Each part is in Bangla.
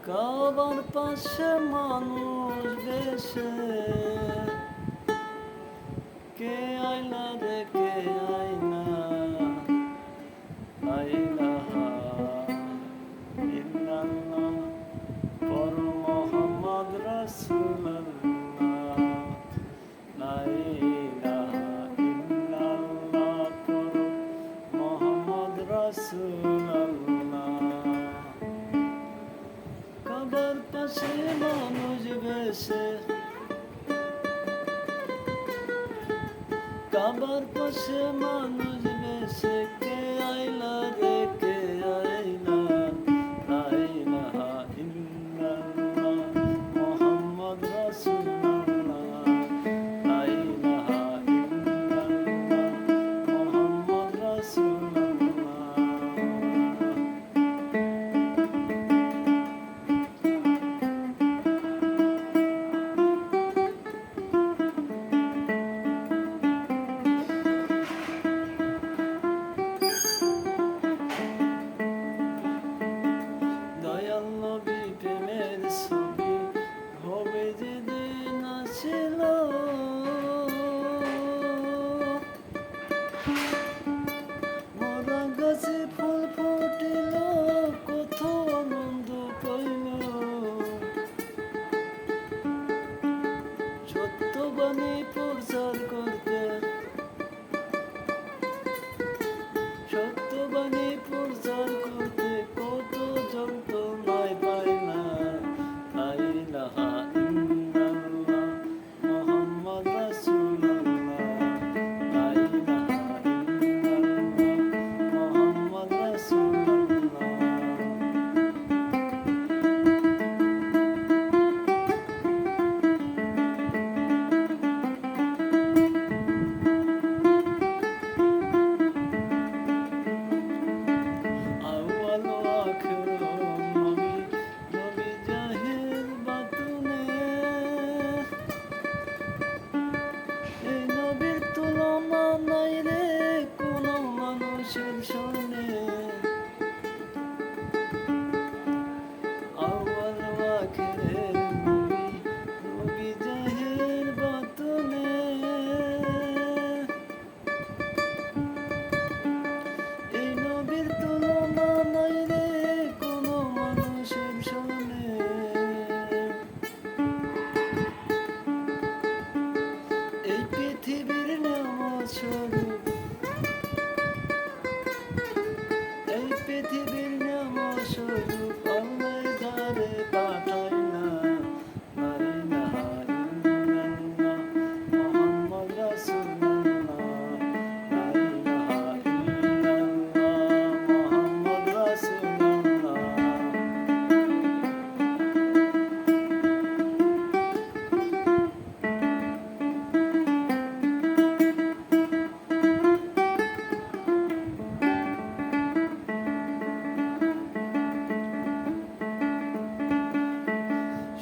কাবার পাশে মানুষ বেশে কে আইলা রে কে আইলা লা ইলাহা ইল্লাল্লাহ পর মুহাম্মদ রাসূলুল্লাহ লা ইলাহা ইল্লাল্লাহ পর মুহাম্মদ রাসূলুল্লাহ কাবার পাশে মানুষ বেশে কাবার পাশে মানুষ বেশে কে আইলা রে কে আইলা লা ইলাহা ইল্লাল্লাহ মুহাম্মদ রাসূলুল্লাহ লা ইলাহা ইল্লাল্লাহ মুহাম্মদ রাসূলুল্লাহ দয়াল নবী প্রেমের ছবি হবে যেদিন আসিল মরা গাছে ফুল ফুটিল কত আনন্দ পাইল সত্যবাণী প্রচার করতে সত্যবাণী প্রচার করতে কত যন্ত্রণায় পাই না লা ইলাহা ইল্লাল্লাহ মুহাম্মদ রাসূলুল্লাহ লা ইলাহা ইল্লাল্লাহ মুহাম্মদ রাসূলুল্লাহ আউয়াল ও আখির নবী নবী জাহির বাতুনে এই নবীর তুলনা নাই রে কোনো মানুষের সনে আউয়াল ও আখির নবী নবী জাহির বাতুনে এই নবীর তুলনা নাই রে কোনো মানুষের সনে এই পৃথিবীর নিয়ামত স্বরূপ এই পৃথিবীর নিয়ামত স্বরূপ আল্লাহ যারে পাঠাইলা লা ইলাহা ইল্লাল্লাহ মুহাম্মদ রাসূলুল্লাহ লা ইলাহা ইল্লাল্লাহ মুহাম্মদ রাসূলুল্লাহ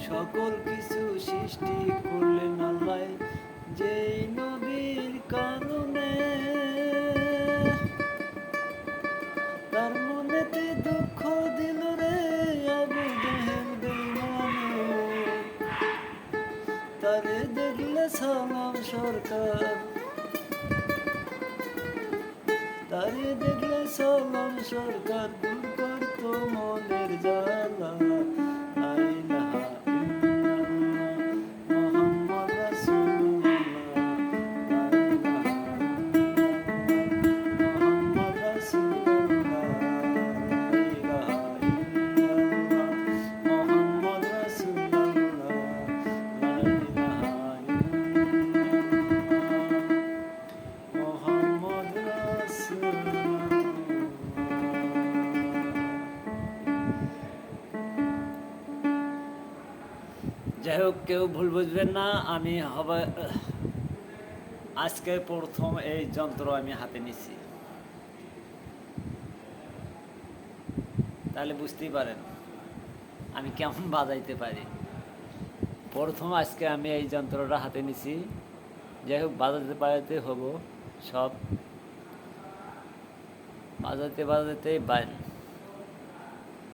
সকল কিছু সৃষ্টি করলেন আল্লাহ যেই নবীর কারণে তার মনেতে দুঃখ দিল রে আবু জেহেল বেঈমানে তারে দেখলে সালাম সরকার তারে দেখলে সালাম সরকার দূর করতো মনের জ্বালা লা ইলাহা ইল্লাল্লাহ মুহাম্মদ রাসূলুল্লাহ লা ইলাহা ইল্লাল্লাহ মুহাম্মদ রাসূলুল্লাহ লা ইলাহা ইল্লাল্লাহ মুহাম্মদ রাসূলুল্লাহ লা ইলাহা ইল্লাল্লাহ মুহাম্মদ রাসূলুল্লাহ যাই হোক কেউ ভুল বুঝবেন না আমি হবে আজকে প্রথম এই যন্ত্র আমি হাতে নিছি তাহলে বুঝতেই পারেন আমি কেমন বাজাইতে পারি। প্রথম আজকে আমি এই যন্ত্রটা হাতে নিছি, যাই হোক বাজাতে বাজাতে হবো সব, বাজাতে বাজাতেই